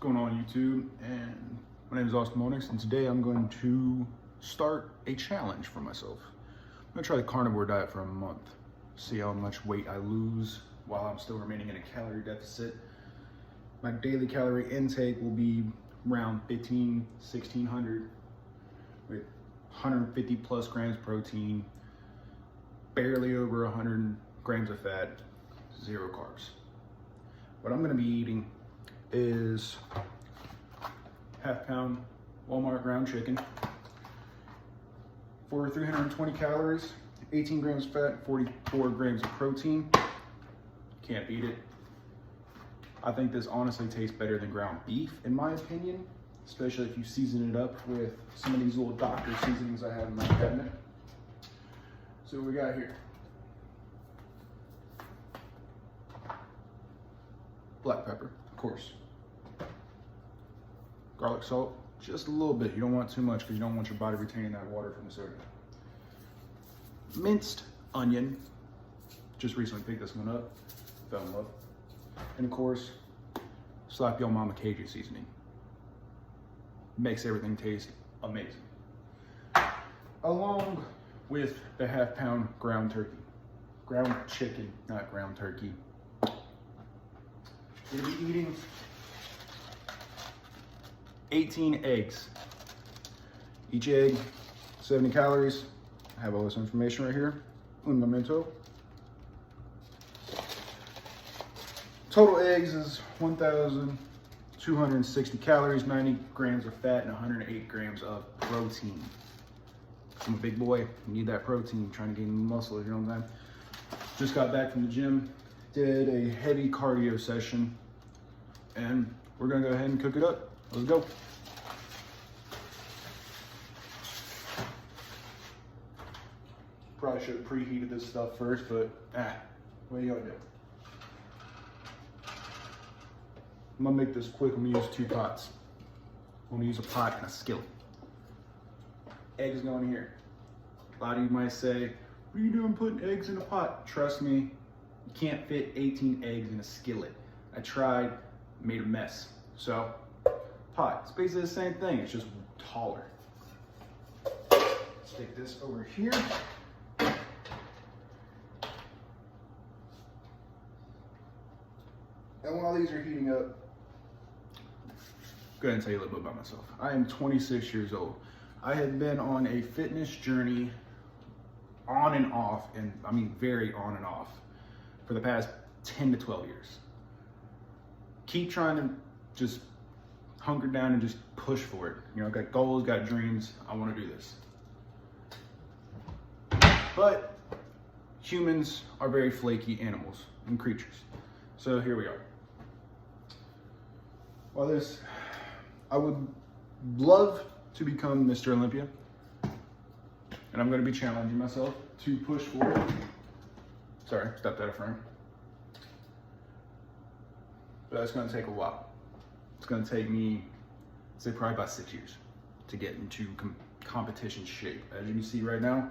going on YouTube? And my name is Austin Monix, and today I'm going to start a challenge for myself. I'm gonna try the carnivore diet for a month, see how much weight I lose while I'm still remaining in a calorie deficit. My daily calorie intake will be around 1600 with 150 plus grams protein, barely over 100 grams of fat, 0 carbs. What I'm gonna be eating is half-pound Walmart ground chicken for 320 calories, 18 grams of fat, 44 grams of protein. Can't beat it. I think this honestly tastes better than ground beef, in my opinion, especially if you season it up with some of these little doctor seasonings I have in my cabinet. So what we got here? Black pepper, of course. Garlic salt, just a little bit. You don't want too much because you don't want your body retaining that water from the soda. Minced onion. Just recently picked this one up. Fell in love. And of course, slap your mama Cajun seasoning. Makes everything taste amazing. Along with the half-pound ground turkey. Ground chicken, not ground turkey. We're gonna be eating 18 eggs. Each egg, 70 calories. I have all this information right here. Un momento. Total eggs is 1,260 calories, 90 grams of fat, and 108 grams of protein. I'm a big boy, I need that protein, trying to gain muscle, you know what I'm saying? Just got back from the gym, did a heavy cardio session, and we're gonna go ahead and cook it up. Let's go. Probably should have preheated this stuff first, but what are you gonna do? I'm gonna make this quick. I'm gonna use 2 pots. I'm gonna use a pot and a skillet. Eggs going here. A lot of you might say, what are you doing putting eggs in a pot? Trust me, you can't fit 18 eggs in a skillet. I tried, made a mess. So, pot, it's basically the same thing, it's just taller. Stick this over here. And while these are heating up, go ahead and tell you a little bit about myself. I am 26 years old. I have been on a fitness journey on and off, and I mean very on and off, for the past 10 to 12 years. Keep trying to just hunker down and just push for it. You know, got goals, got dreams, I want to do this. But humans are very flaky animals and creatures. So here we are. Well, I would love to become Mr. Olympia, and I'm going to be challenging myself to push for it. Sorry, stepped out of frame. But that's going to take a while. It's going to take me, say, probably about 6 years to get into competition shape. As you can see right now,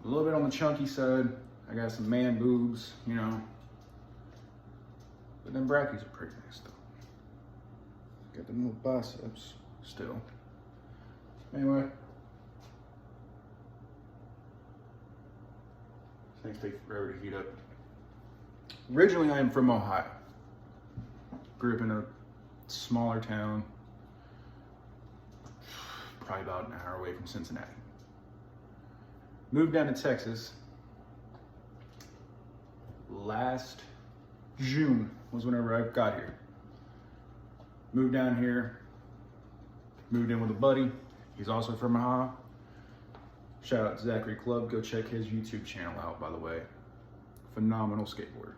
a little bit on the chunky side. I got some man boobs, you know. But then brackies are pretty nice though. Got the little biceps still. Anyway. Things take forever to heat up. Originally, I am from Ohio. Grew up in a smaller town, probably about an hour away from Cincinnati. Moved down to Texas last June was whenever I got here. Moved down here, moved in with a buddy. He's also from Ohio. Shout out to Zachary Club. Go check his YouTube channel out, by the way. Phenomenal skateboarder.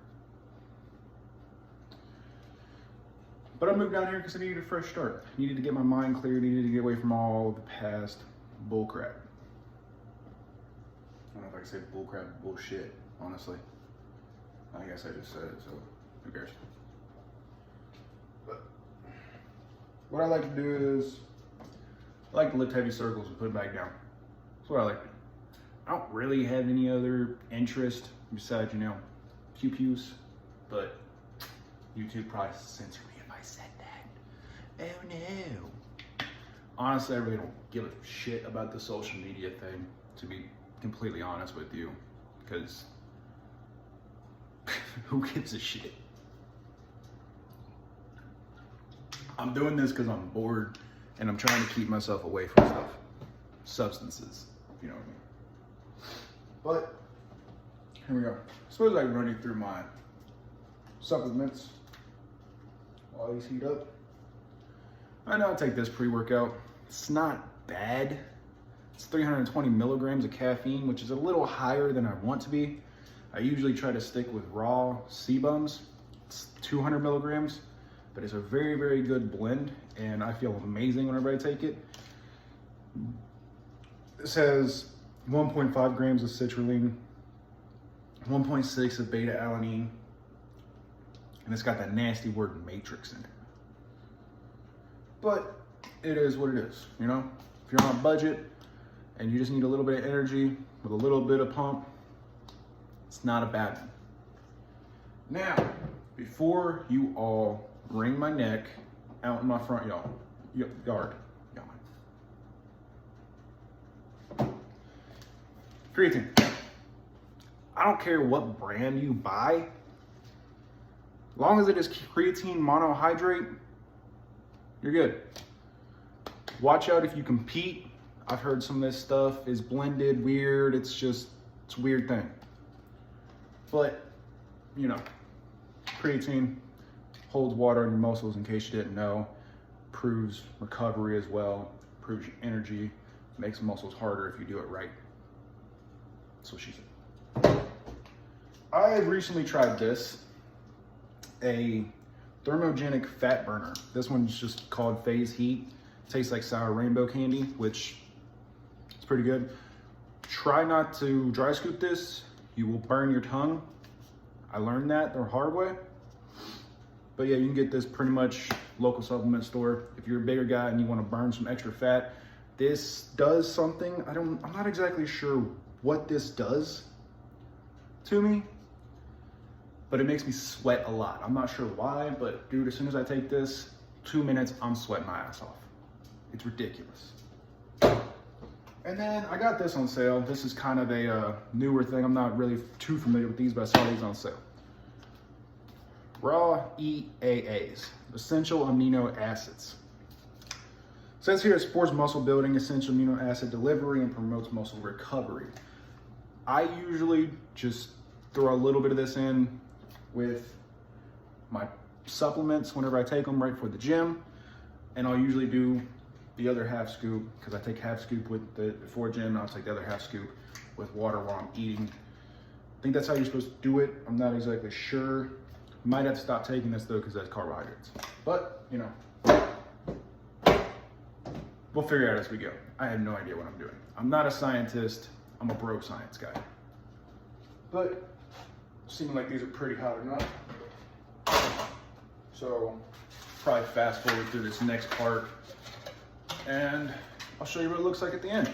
But I moved down here because I needed a fresh start. Needed to get my mind clear, needed to get away from all the past bullcrap. I don't know if I can say bullcrap, bullshit, honestly. I guess I just said it, so who cares? But what I like to do is, I like to lift heavy circles and put it back down. That's what I like to do. I don't really have any other interest besides, you know, pew-pews, but YouTube probably censor me if I I said that. Oh no. Honestly, I really don't give a shit about the social media thing, to be completely honest with you, because who gives a shit? I'm doing this because I'm bored and I'm trying to keep myself away from substances, if you know what I mean. But here we go. I suppose I can run you through my supplements while these heat up. I know I take this pre-workout. It's not bad. It's 320 milligrams of caffeine, which is a little higher than I want to be. I usually try to stick with raw sebums. It's 200 milligrams, but it's a very, very good blend, and I feel amazing whenever I take it. This has 1.5 grams of citrulline, 1.6 of beta-alanine, and it's got that nasty word matrix in it. But it is what it is, you know? If you're on a budget and you just need a little bit of energy with a little bit of pump, it's not a bad one. Now, before you all wring my neck out in my front yard, creatine. I don't care what brand you buy, as long as it is creatine monohydrate, you're good. Watch out if you compete. I've heard some of this stuff is blended weird. It's a weird thing. But, you know, creatine holds water in your muscles, in case you didn't know. Improves recovery as well, improves your energy, makes muscles harder if you do it right. That's what she said. I recently tried this, a thermogenic fat burner. This one's just called Phase Heat. Tastes like sour rainbow candy, which is pretty good. Try not to dry scoop this. You will burn your tongue. I learned that the hard way. But yeah, you can get this pretty much local supplement store. If you're a bigger guy and you want to burn some extra fat, this does something. I'm not exactly sure what this does to me, but it makes me sweat a lot. I'm not sure why, but dude, as soon as I take this, 2 minutes, I'm sweating my ass off. It's ridiculous. And then I got this on sale. This is kind of a newer thing. I'm not really too familiar with these, but I saw these on sale. Raw EAAs, essential amino acids. It says here it supports muscle building, essential amino acid delivery, and promotes muscle recovery. I usually just throw a little bit of this in with my supplements whenever I take them right before the gym, and I'll usually do the other half scoop, because I take half scoop with the before gym, and I'll take the other half scoop with water while I'm eating. I think that's how you're supposed to do it. I'm not exactly sure. Might have to stop taking this though, because that's carbohydrates. But, you know, we'll figure it out as we go. I have no idea what I'm doing. I'm not a scientist. I'm a bro science guy. But, seeming like these are pretty hot enough. So, probably fast forward through this next part, and I'll show you what it looks like at the end.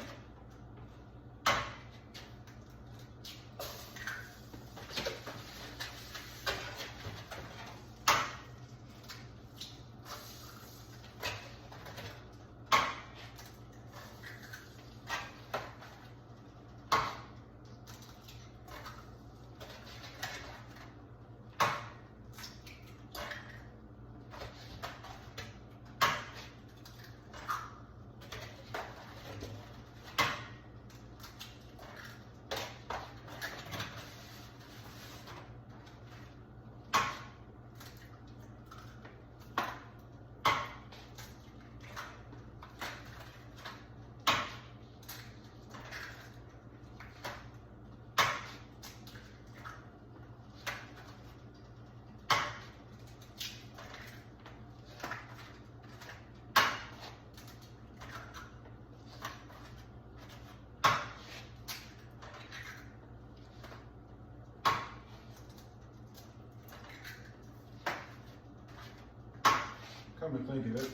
Come to think of it,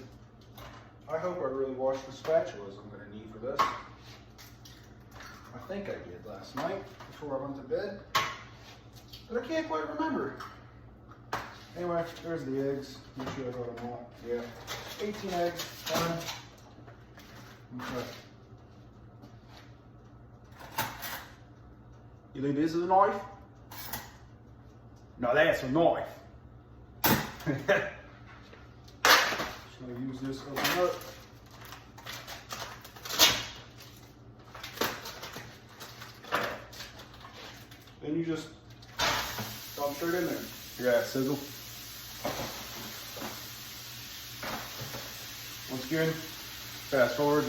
I hope I really washed the spatulas I'm going to need for this. I think I did last night before I went to bed, but I can't quite remember. Anyway, there's the eggs. Make sure I got them all. Yeah. 18 eggs. Done. Okay. You think this is a knife? No, that's a knife. Just gonna use this open up. Then you just dump straight in there. Hear that sizzle? Once again, fast forward.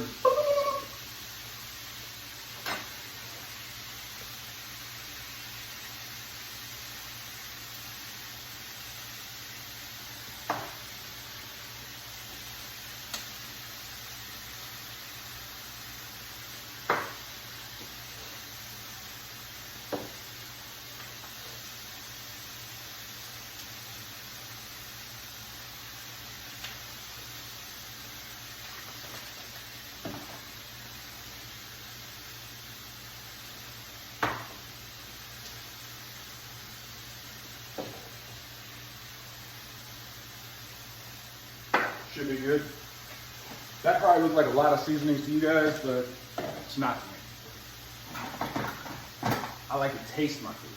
Should be good. That probably looks like a lot of seasonings to you guys, but it's not to me. I like to taste my food.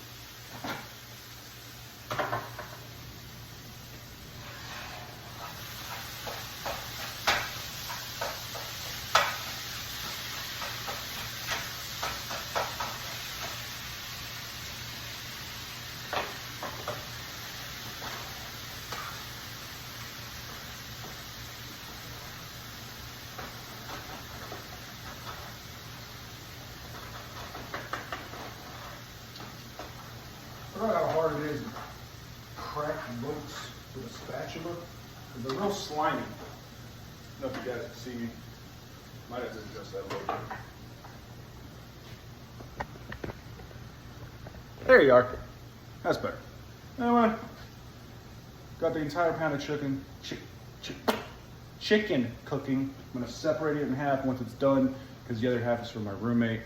I don't know how hard it is to crack yolks with a spatula, because they're real slimy. I don't know if you guys can see me. Might have to adjust that a little bit. There you are. That's better. Anyway, got the entire pound of chicken cooking. I'm gonna separate it in half once it's done, because the other half is for my roommate.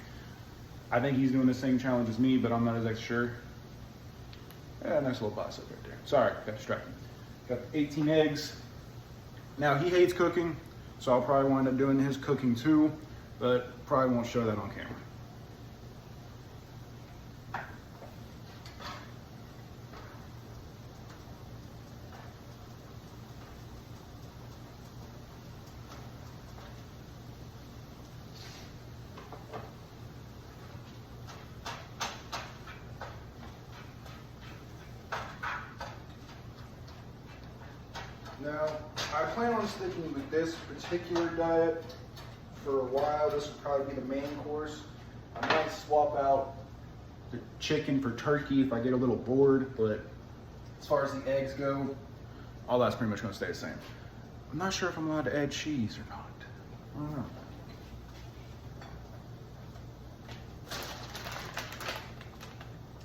I think he's doing the same challenge as me, but I'm not as sure. Yeah, nice little bicep right there. Sorry, got distracted. Got 18 eggs. Now, he hates cooking, so I'll probably wind up doing his cooking too, but probably won't show that on camera. Now, I plan on sticking with this particular diet for a while. This will probably be the main course. I might swap out the chicken for turkey if I get a little bored, but as far as the eggs go, all that's pretty much gonna stay the same. I'm not sure if I'm allowed to add cheese or not. I don't know.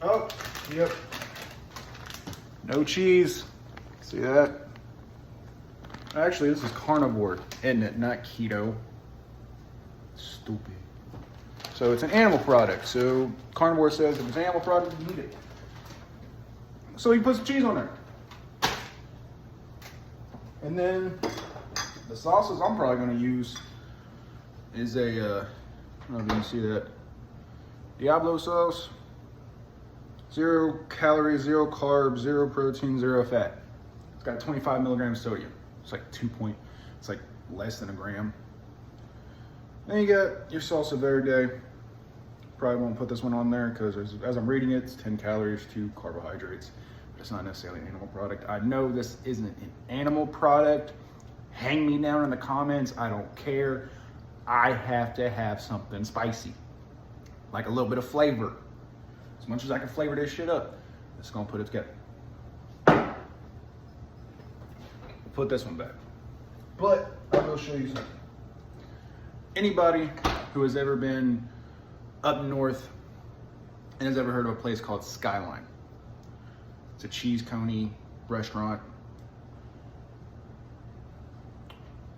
Oh, yep. No cheese. See that? Actually, this is carnivore, isn't it? Not keto. Stupid. So it's an animal product. So carnivore says if it's an animal product, you need it. So you put some cheese on there. And then the sauces I'm probably going to use is a, I don't know if you can see that, Diablo sauce. 0 calories, 0 carbs, 0 protein, 0 fat. It's got 25 milligrams sodium. It's like it's like less than a gram. Then you got your salsa verde. Probably won't put this one on there because as I'm reading it, it's 10 calories, 2 carbohydrates. But it's not necessarily an animal product. I know this isn't an animal product. Hang me down in the comments. I don't care. I have to have something spicy. Like a little bit of flavor. As much as I can flavor this shit up, it's gonna put it together. Put this one back. But I will show you something. Anybody who has ever been up north and has ever heard of a place called Skyline. It's a cheese coney restaurant.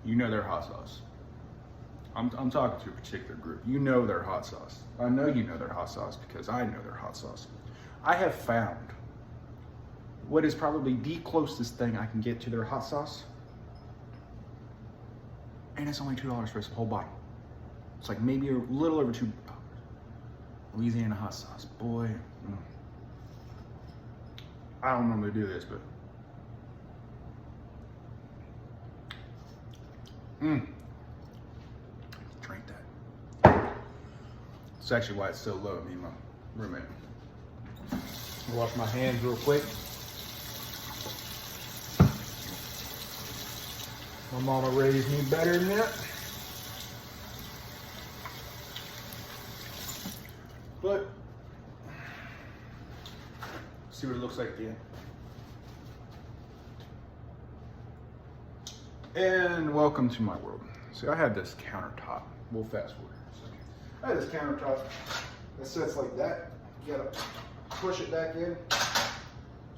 You know their hot sauce. I'm talking to a particular group. You know their hot sauce. I know you know their hot sauce because I know their hot sauce. I have found what is probably the closest thing I can get to their hot sauce. And it's only $2 for this whole bottle. It's like maybe a little over $2. Louisiana hot sauce, boy. I don't normally do this, but drink that. It's actually why it's so low, me and my roommate. I'll wash my hands real quick. My mama raised me better than that. But see what it looks like at the end. And welcome to my world. See, I had this countertop. We'll fast forward a second. I had this countertop that sits like that. You gotta push it back in.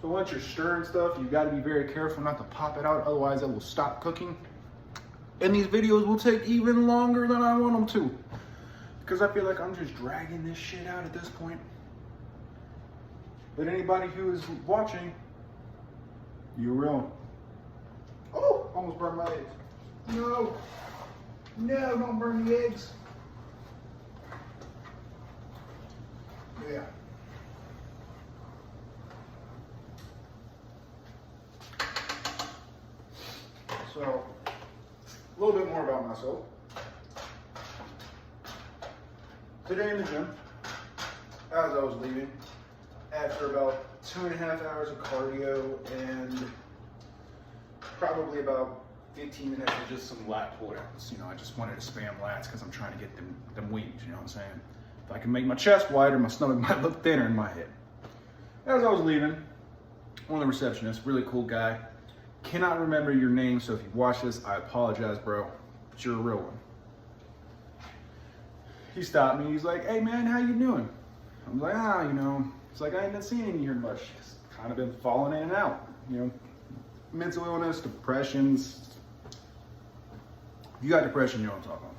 So once you're stirring stuff, you gotta be very careful not to pop it out, otherwise it will stop cooking. And these videos will take even longer than I want them to, because I feel like I'm just dragging this shit out at this point. But anybody who is watching, you're real. Oh, almost burned my eggs. No, no, don't burn the eggs. Yeah. So, a little bit more about myself. Today in the gym, as I was leaving, after about 2.5 hours of cardio and probably about 15 minutes of just some lat pull-downs. You know, I just wanted to spam lats because I'm trying to get them wings, you know what I'm saying? If I can make my chest wider, my stomach might look thinner in my head. As I was leaving, one of the receptionists, really cool guy, cannot remember your name, so if you watch this, I apologize, bro, but you're a real one. He stopped me, he's like, hey man, how you doing? I'm like, you know, it's like I ain't been seeing you here much. Just kind of been falling in and out, you know. Mental illness, depressions. If you got depression, you know what I'm talking about.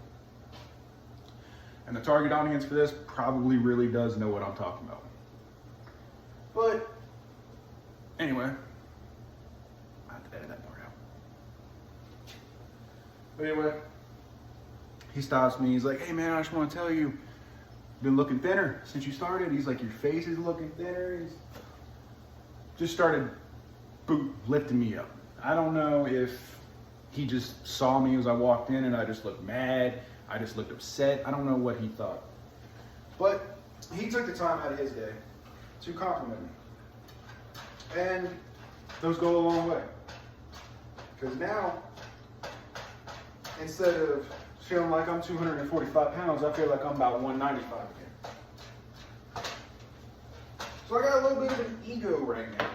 And the target audience for this probably really does know what I'm talking about. But anyway, I have to edit that part out. But anyway, he stops me. He's like, hey man, I just want to tell you, you've been looking thinner since you started. He's like, your face is looking thinner. He's just started lifting me up. I don't know if he just saw me as I walked in and I just looked mad. I just looked upset. I don't know what he thought. But he took the time out of his day to compliment me. And those go a long way. Because now, instead of feeling like I'm 245 pounds, I feel like I'm about 195 again. So I got a little bit of an ego right now.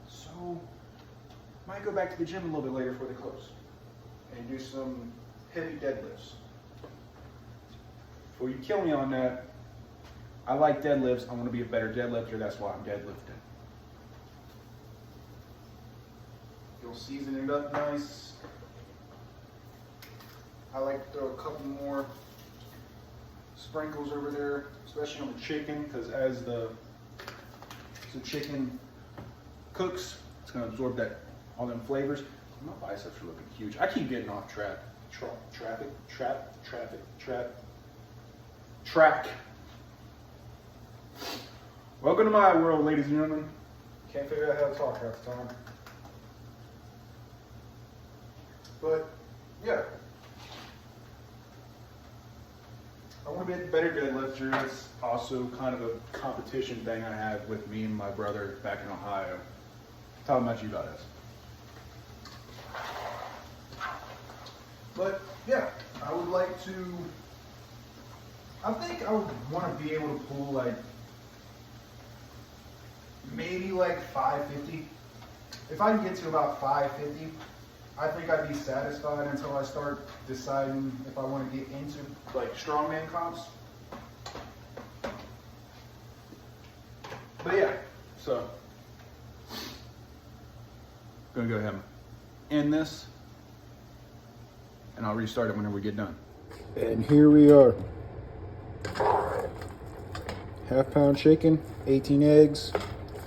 So might go back to the gym a little bit later before they close and do some heavy deadlifts. Before you kill me on that, I like deadlifts. I want to be a better deadlifter. That's why I'm deadlifting. You'll season it up nice. I like to throw a couple more sprinkles over there, especially on the chicken, because as the chicken cooks, it's going to absorb all them flavors. My biceps are looking huge. I keep getting off track. Track. Welcome to my world, ladies and gentlemen. Can't figure out how to talk half the time. But, yeah. I want to be a better deadlifter. It's also kind of a competition thing I have with me and my brother back in Ohio. Talking about you guys. But yeah, I would like to, I think I would want to be able to pull like, maybe like 550. If I can get to about 550, I think I'd be satisfied until I start deciding if I want to get into like strongman comps. But yeah, so gonna go ahead and end this, and I'll restart it whenever we get done. And here we are. Half-pound chicken, 18 eggs,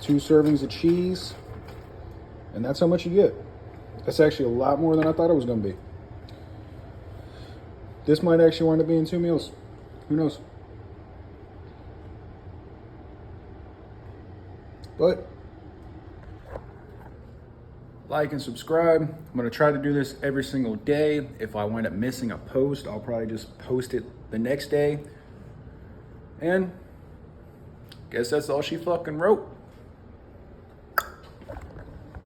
2 servings of cheese, And that's how much you get. That's actually a lot more than I thought it was going to be. This might actually wind up being 2 meals. Who knows? But like and subscribe. I'm going to try to do this every single day. If I wind up missing a post, I'll probably just post it the next day. And guess that's all she fucking wrote.